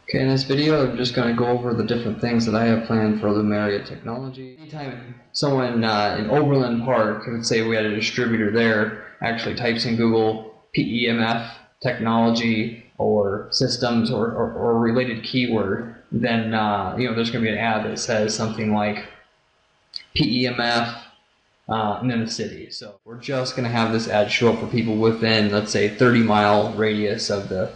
Okay, in this video I'm just going to go over the different things that I have planned for Lumeria Technology. Anytime someone in Overland Park, let's say we had a distributor there, actually types in Google PEMF technology or systems or related keyword, then there's going to be an ad that says something like PEMF and then the city. So we're just going to have this ad show up for people within, let's say, 30-mile radius of the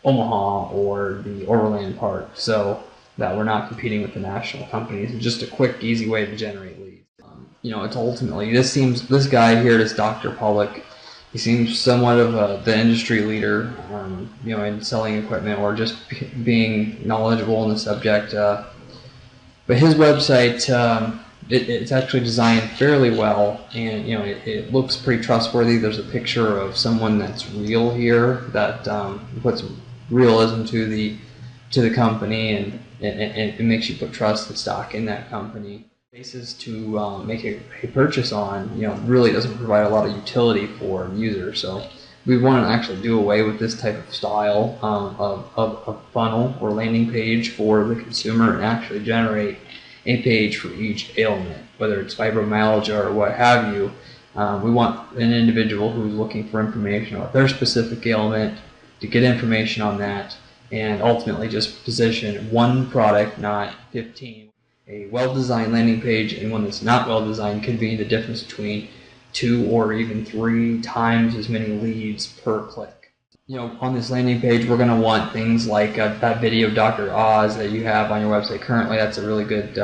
Omaha or the Overland Park, so that we're not competing with the national companies. It's just a quick, easy way to generate leads. It's ultimately, this guy here, this Dr. Public, he seems somewhat of the industry leader, in selling equipment or just being knowledgeable in the subject. But his website, it's actually designed fairly well, and it looks pretty trustworthy. There's a picture of someone that's real here that puts realism to the company, and it makes you put trust and stock in that company. Basis to make a purchase on, really doesn't provide a lot of utility for users. So we want to actually do away with this type of style of funnel or landing page for the consumer and actually generate a page for each ailment, whether it's fibromyalgia or what have you. We want an individual who's looking for information about their specific ailment to get information on that, and ultimately just position one product, not 15. A well-designed landing page and one that's not well-designed could be the difference between 2 or even 3 times as many leads per click. On this landing page, we're going to want things like that video of Dr. Oz that you have on your website currently. That's a really good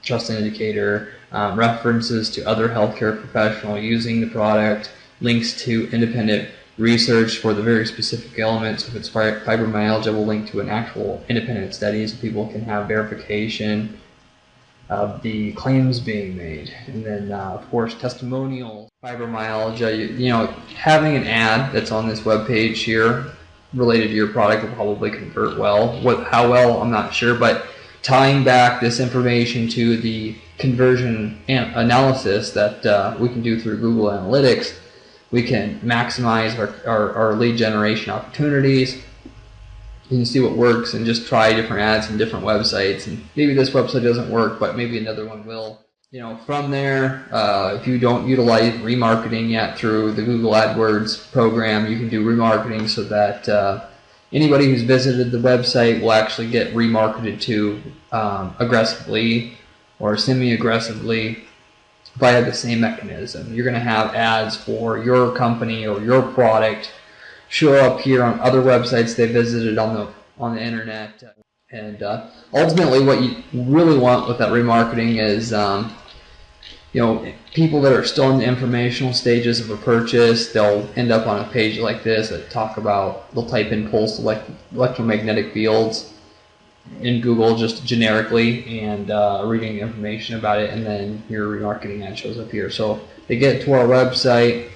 trust indicator. References to other healthcare professionals using the product, links to independent research for the very specific elements. If it's fibromyalgia, we'll link to an actual independent study so people can have verification of the claims being made. And then, of course, testimonials. Fibromyalgia, having an ad that's on this web page here related to your product will probably convert well. How well, I'm not sure, but tying back this information to the conversion analysis that we can do through Google Analytics, we can maximize our lead generation opportunities. You can see what works and just try different ads from different websites, and maybe this website doesn't work, but maybe another one will. From there, if you don't utilize remarketing yet through the Google AdWords program, you can do remarketing so that anybody who's visited the website will actually get remarketed to aggressively or semi-aggressively via the same mechanism. You're going to have ads for your company or your product show up here on other websites they visited on the internet. And ultimately what you really want with that remarketing is people that are still in the informational stages of a purchase, they'll end up on a page like this that they'll type in pulse electromagnetic fields in Google just generically and reading information about it, and then your remarketing ad shows up here. So they get to our website,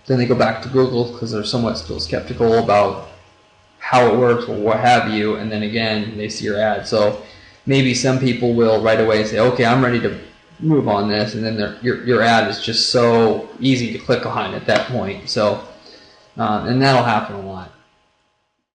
then they go back to Google because they're somewhat still skeptical about how it works or what have you, and then again they see your ad. So maybe some people will right away say, okay, I'm ready to move on this, and then your ad is just so easy to click on at that point. So and that'll happen a lot.